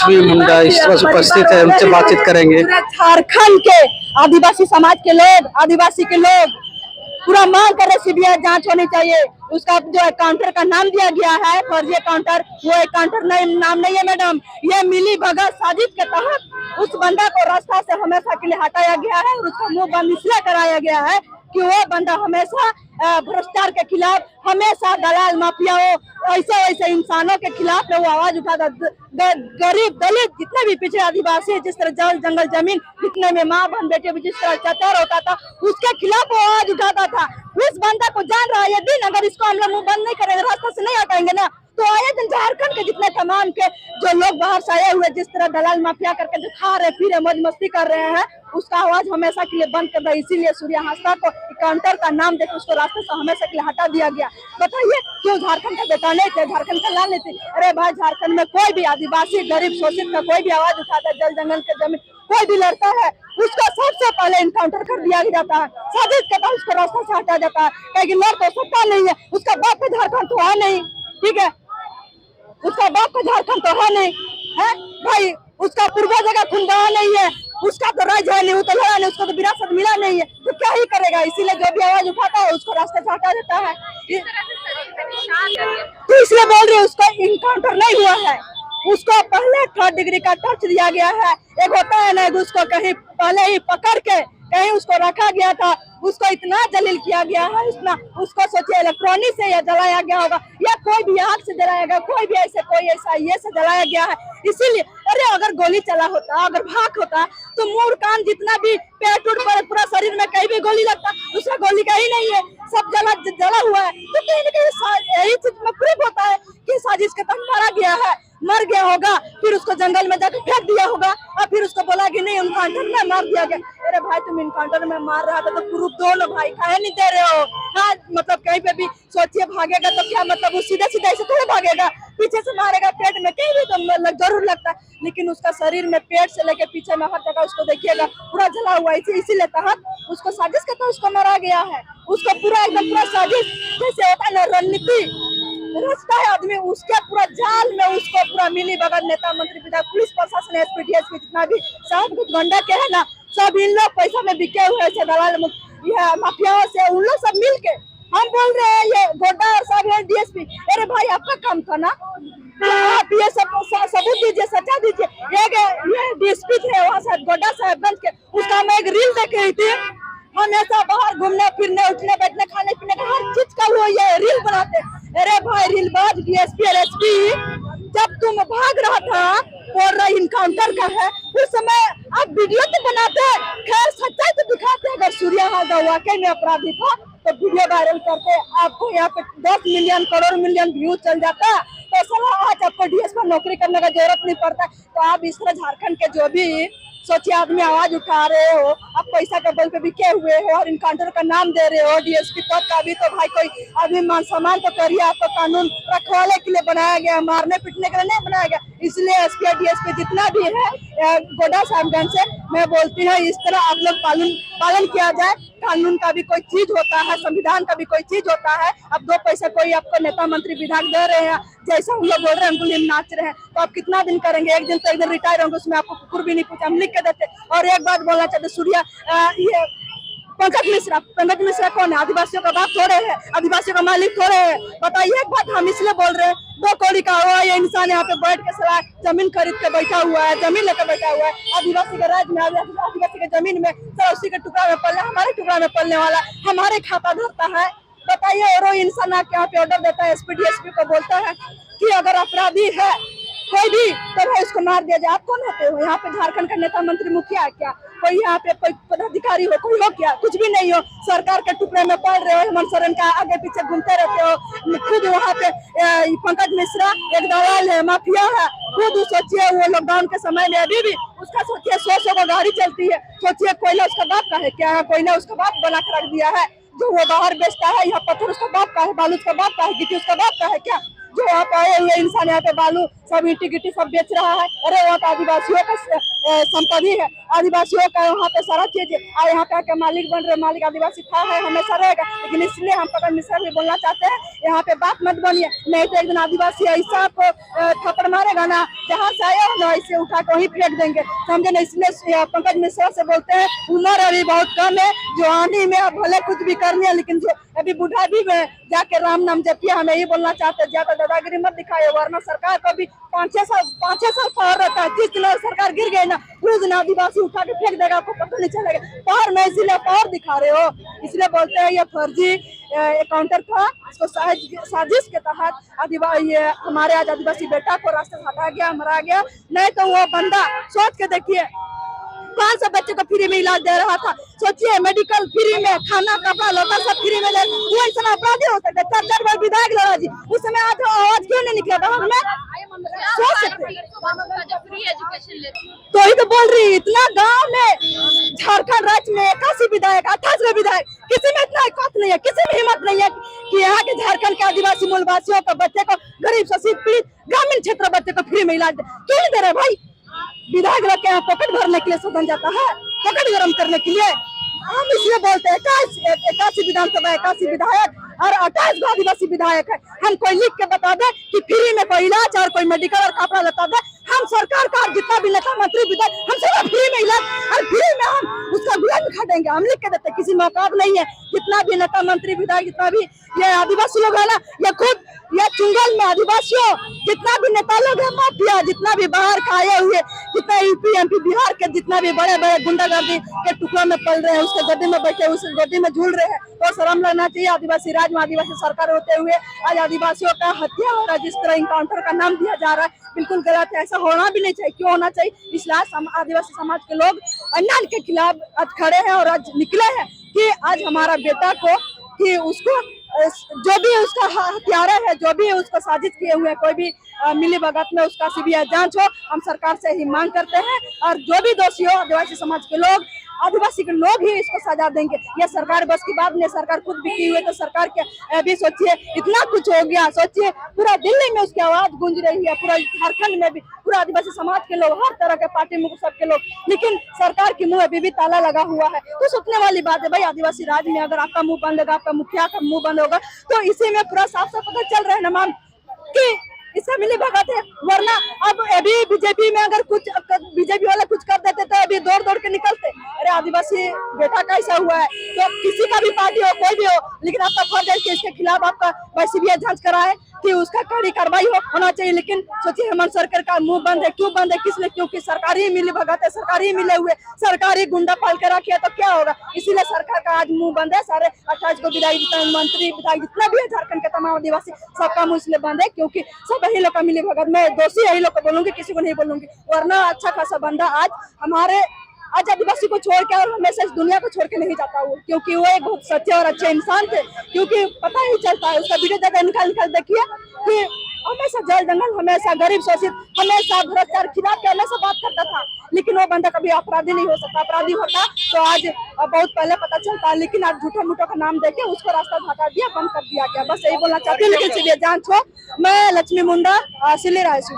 तेजस्वी मुंडा इस वक्त उपस्थित है, उनसे बातचीत करेंगे। झारखंड के आदिवासी समाज के लोग, आदिवासी के लोग पूरा मांग कर रहे सीबीआई जांच होनी चाहिए। उसका जो काउंटर का नाम दिया गया है फर्जी काउंटर, वो एक काउंटर नाम नहीं है मैडम, ये मिली भगत साजिश के तहत उस बंदा को रास्ता से हमेशा के लिए हटाया गया है और उसका मुंह बंद इसलिए कराया गया है कि वो बंदा हमेशा भ्रष्टाचार के खिलाफ, हमेशा दलाल माफियाओं ऐसे ऐसे इंसानों के खिलाफ वो आवाज उठाता। गरीब दलित जितने भी पिछड़े आदिवासी, जिस तरह जल जंगल जमीन जितने में माँ बहन बेटे जिस तरह अत्याचार होता था, उसके खिलाफ वो आवाज उठाता था। उस बंदा को जान रहा है ये दिन अगर इसको हम लोग मुंह बंद नहीं करेंगे, रास्ते से नहीं हटाएंगे ना, तो आए दिन झारखंड के जितने तमाम के जो लोग बाहर से आए हुए जिस तरह दलाल माफिया करके जो खा रहे पी रहे मौज मस्ती कर रहे हैं, उसका आवाज हमेशा के लिए बंद कर रहा है। इसीलिए सूर्या हांसदा को काउंटर का नाम देकर उसको रास्ते से हमेशा के लिए हटा दिया गया। बताइए क्यों झारखंड का बेटा नहीं थे, झारखंड का लाल नहीं थे? अरे भाई, झारखंड में कोई भी आदिवासी गरीब शोषित का कोई भी आवाज उठाता है, जल जंगल के जमीन कोई भी लड़ता है, उसका सबसे पहले इनकाउंटर कर दिया जाता है, साजिश के तहत उसको रास्ते से हटाया जाता है। कहीं लड़ तो सकता नहीं है, उसका बाप का झारखंड तो है नहीं, ठीक है, उसका बाप का झारखंड तो है नहीं है भाई, उसका पूर्वज का खून बहा नहीं है, उसका तो राज्य है नहीं, वो तो लड़ा नहीं, उसको तो विरासत मिला नहीं है, तो क्या ही करेगा? इसीलिए जो भी आवाज उठाता है उसको रास्ते से हटा देता है। तो इसलिए बोल रही है उसका इनकाउंटर नहीं हुआ है, उसको पहले 3rd डिग्री का टच दिया गया है। एक होता है ना, उसको कहीं पहले ही पकड़ के कहीं उसको रखा गया था, उसको इतना जलील किया गया है, इतना उसको सोचिए इलेक्ट्रॉनिक से या जलाया गया होगा या कोई भी आग से जलाया गया, कोई भी ऐसे कोई ऐसा ये से जलाया गया है। इसीलिए अरे अगर गोली चला होता, अगर भाग होता तो मुंह कान जितना भी पेट उठ पर पूरा शरीर में कहीं भी गोली लगता, दूसरा गोली का ही नहीं है, सब जला हुआ है। तो कहीं ना कहीं यही चीज में प्रूफ होता है कि साजिश के तहत मारा गया है, मर गया होगा, फिर उसको जंगल में जाकर फेंक दिया होगा और फिर उसको बोला कि नहीं इनकाउंटर में मार दिया गया। अरे भाई, तुम इनकाउंटर में मार रहा था तो प्रूफ दो ना भाई, काहे नहीं दे रहे हो? हाँ, मतलब कहीं पे भी सोचिए भागेगा तो क्या मतलब, वो सीधा सीधा ऐसे थोड़ा भागेगा, पीछे से मारेगा पेट में, कहीं भी तो जरूर लगता है, लेकिन उसका शरीर में पेट से लेके पीछे में हर जगह उसको देखिएगा पूरा जला हुआ है। इसीलिए तहत उसको साजिश के तहत उसको मारा गया है, उसको पूरा एकदम पूरा साजिश जैसे होता है ना, रणनीति रचता है आदमी, उसके पूरा जाल में उसको पूरा मिली भगत नेता मंत्री विधायक पुलिस प्रशासन एसपी डीएसपी जितना भी सब कुछ गंडा के है ना, सब इन लोग पैसा में बिके हुए ऐसे दलाल माफियाओं से, उन लोग सब मिल के हम बोल रहे हैं ये गोड्डा और सब है डीएसपी। अरे भाई, आपका काम था ना, आप ये सब सबूत दीजिए, सच्चा दीजिए। ये डीएसपी थे वहाँ से गोड्डा साहेबगंज के, उसका मैं एक रील देख रही थी, हमेशा बाहर घूमने फिरने उठने बैठने खाने पीने का हर चीज का वो ये रील बनाते। अरे भाई, रीलबाज डीएसपी और एसपी, जब तुम भाग रहा था बोल रहा इनकाउंटर का है, उस समय आप वीडियो तो बनाते, खैर सच्चाई तो दिखाते। अगर सूर्या हांसदा वाकई में अपराधी था तो वीडियो वायरल करते, आपको यहाँ पे 10 मिलियन करोड़ मिलियन व्यू चल जाता, तो साला आज आपको डीएस पर नौकरी करने का जरूरत नहीं पड़ता। तो आप इस तरह झारखंड के जो भी सोचिए आदमी आवाज उठा रहे हो, आप पैसा के बल पे बिके हुए हो और इनकाउंटर का नाम दे रहे हो डीएसपी पद का, भी तो भाई कोई आदमी मान सम्मान तो करिए। आपको कानून रखवाले के लिए बनाया गया, मारने पीटने के लिए नहीं बनाया गया। इसलिए एसपी और डीएसपी जितना भी है गोड्डा साहिबगंज से मैं बोलती हूँ, इस तरह आप लोग पालन किया जाए। कानून का भी कोई चीज होता है, संविधान का भी कोई चीज होता है। अब 2 पैसे कोई आपको नेता मंत्री विधायक दे रहे हैं, जैसा हम लोग बोल रहे हैं उनको नाच रहे हैं, तो आप कितना दिन करेंगे? एक दिन तो एक दिन रिटायर होंगे, उसमें आपको कुकुर भी नहीं पूछा, हम लिख के देते। और एक बात बोलना चाहते, सूर्या ये पंकज मिश्रा कौन है? आदिवासियों का बाप थोड़े है, आदिवासियों का मालिक थोड़े है। बताइए एक बात, हम इसलिए बोल रहे हैं 2 कौड़ी का हुआ ये इंसान यहाँ पे बैठ के सला जमीन खरीद के बैठा हुआ है, जमीन लेकर बैठा हुआ है आदिवासी के राज्य में, आदिवासी के जमीन में, सर उसी के टुकड़ा में पलने, हमारे टुकड़ा में पलने वाला हमारे खाता धरता है। बताइए, और वो इंसान आके यहाँ पे ऑर्डर देता है, एसपी डीएसपी को बोलता है कि अगर अपराधी है कोई भी तो भाई उसको मार दिया जाए। आप कौन होते हो यहाँ पे? झारखंड का नेता मंत्री मुखिया है क्या? कोई यहाँ पे कोई पदाधिकारी हो, कोई हो क्या? कुछ भी नहीं हो, सरकार के टुकड़े में पड़ रहे हो, हेमंत सोरेन का आगे पीछे घूमते रहते हो। खुद वहाँ पे पंकज मिश्रा एक दलाल है, माफिया है, खुद सोचिए वो लॉकडाउन के समय में अभी भी उसका सोचिए 100 का गाड़ी चलती है, सोचिए कोयला उसका बाप का है क्या? कोयला उसका बाप बना कर रख दिया है, जो वो बाहर बेचता है, यहाँ पत्थर उसका बाप का है, बालू उसका बाप का है, गिट्टी उसका बाप का है क्या? जो यहाँ पे आए हुए इंसान यहाँ पे बालू सब ईंटी गिट्टी सब बेच रहा है। अरे वहाँ पे आदिवासियों का संपत्ति है, आदिवासियों का वहाँ पे सारा चीज और यहाँ पे आके मालिक बन रहे, मालिक आदिवासी था है हमेशा रहेगा। लेकिन इसलिए हम पकड़ मिश्रा भी बोलना चाहते हैं, यहाँ पे बात मत बनिए, नहीं तो एक दिन आदिवासी ऐसा आपको थप्पड़ मारेगा ना, जहाँ से आए हो ना ऐसे उठा के वहीं फेंक देंगे, समझे ना। इसलिए पंकज मिश्रा से बोलते हैं, उम्र अभी बहुत कम है, जवानी में अब भले कुछ भी करनी है, लेकिन जो अभी बुढ़ा भी जाके राम नाम जपिए। हमें यही बोलना चाहते हैं, ज्यादा दादागिरी मत दिखाए, वरना सरकार को भी 5-6 साल पावर रहता है। जिस दिन सरकार गिर गई ना, उस दिन आदिवासी उठा के फेंक देगा, आपको पता नहीं चलेगा। पावर में इसीलिए पावर दिखा रहे हो, इसलिए बोलते हैं ये फर्जी काउंटर था, इसको साजिश के तहत ये हमारे आज आदिवासी बेटा को रास्ते से हटा गया, मरा गया। नहीं तो वो बंदा सोच के देखिए, 500 बच्चे को फ्री में इलाज दे रहा था। सोचिए, मेडिकल फ्री में, खाना कपड़ा लौटा सब फ्री में दे, वो ऐसा अपराधी हो सकता है। 4 बार विधायक लड़ा जी, उस समय आज आवाज क्यों नहीं निकला था? हमें सोच सकते तो ही तो बोल रही, इतना गांव में झारखंड राज्य में 81 विधायक, 28 विधायक, किसी में इतना हिम्मत नहीं है, किसी में हिम्मत नहीं है कि यहाँ के झारखंड के आदिवासी मूलवासियों का बच्चे को, गरीब शोषित पीड़ित ग्रामीण क्षेत्र बच्चे को फ्री में इलाज क्यों नहीं दे रहे भाई? विधायक लोग के यहाँ पॉकेट भरने के लिए सदन जाता है, पॉकेट गर्म करने के लिए। हम इसलिए बोलते हैं 81 विधानसभा 81 विधायक और 28 आदिवासी विधायक है। हम कोई लिख के बता दे कि फ्री में कोई इलाज और कोई मेडिकल और कपड़ा बता दे, हम सरकार का जितना भी नेता मंत्री विधायक हम सब फ्री में इलाज और फ्री में हम उसका गुलाम खा देंगे। हम लिख के देते, किसी में औकात नहीं है। जितना भी नेता मंत्री विधायक, जितना भी ये आदिवासी लोग है ना, ये खुद ये चुंगल में आदिवासियों जितना भी नेता लोग है, माफिया जितना भी बाहर का आए हुए, जितना यूपी MP बिहार के जितना भी बड़े बड़े गुंडागर्दी के टुकड़ों में पल रहे हैं, उसके गड्ढे में बैठे, उस गड्ढे में झूल रहे हैं, तो शर्म लगना चाहिए। आदिवासी राज में आदिवासी सरकार होते हुए आज आदिवासियों का हत्या हो रहा है, जिस तरह इनकाउंटर का नाम दिया जा रहा है, बिल्कुल गलत है। ऐसा होना भी नहीं चाहिए। क्यों होना चाहिए? इसलिए आदिवासी समाज के लोग अन्याय के खिलाफ आज खड़े हैं और आज निकले हैं कि आज हमारा बेटा को, कि उसको जो भी उसका हत्यारा है, जो भी उसको साजिश किए हुए कोई भी मिली भगत में, उसका CBI जांच हो। हम सरकार से ही मांग करते हैं, और जो भी दोषी हो, आदिवासी समाज के लोग, आदिवासी के लोग ही इसको सजा देंगे। यह सरकार बस की बात नहीं, सरकार खुद बिकी हुई है, तो सरकार के भी सोचिए, इतना कुछ हो गया। सोचिए, पूरा दिल्ली में उसकी आवाज गूंज रही है, पूरा झारखंड में भी, पूरा आदिवासी समाज के लोग, हर तरह के पार्टी में सबके लोग, लेकिन सरकार के मुंह अभी भी ताला लगा हुआ है। तो सोचने वाली बात है भाई, आदिवासी राज में अगर आपका मुंह बंद होगा, आपका मुखिया का मुंह बंद होगा, तो इसी में पूरा साफ साफ पता चल रहा है ना मैम कि इससे मिली भगत है। वरना अब अभी बीजेपी में अगर कुछ बीजेपी वाले कुछ कर देते तो अभी दौड़ दौड़ के निकलते। अरे आदिवासी बेटा कैसा हुआ है, तो किसी का भी पार्टी हो, कोई भी हो, लेकिन आपका फर्ज है कि इसके खिलाफ आपका CBI जांच कराए, कि उसका कड़ी कार्रवाई होना चाहिए। लेकिन सोचिए, हेमंत सरकार का मुंह बंद है। क्यों बंद है? किस लिए? क्योंकि सरकारी मिली भगत है, सरकारी मिले हुए, सरकारी गुंडा पाल के रखे, तो क्या होगा? इसीलिए सरकार का आज मुंह बंद है। सारे 28 को विधायक, जितना मंत्री विधायक जितना भी है झारखंड के तमाम आदिवासी, सबका मुंह इसलिए बंद है क्योंकि सब यही लोग का मिली भगत। मैं दोषी यही लोग को बोलूंगी, किसी को नहीं बोलूंगी। वरना अच्छा खासा बंदा आज आदिवासी को छोड़ के और हमेशा इस दुनिया को छोड़ के नहीं जाता वो, क्योंकि वो एक बहुत सच्चे और अच्छे इंसान थे। क्योंकि पता ही चलता है, उसका वीडियो जगह निकाल देखिए कि हमेशा जल जंगल, हमेशा गरीब शोषित, हमेशा भ्रष्टाचार खिलाफ के हमेशा बात करता था। लेकिन वो बंदा कभी अपराधी नहीं हो सकता। अपराधी होता तो आज बहुत पहले पता चलता है, लेकिन आज झूठा मूठा का नाम देके उसको रास्ता हटा दिया, बंद कर दिया गया। बस यही बोलना चाहती हूँ, लेकिन सीधे जांच हो। मैं लक्ष्मी मुंडा, सिल्ली रायचूर।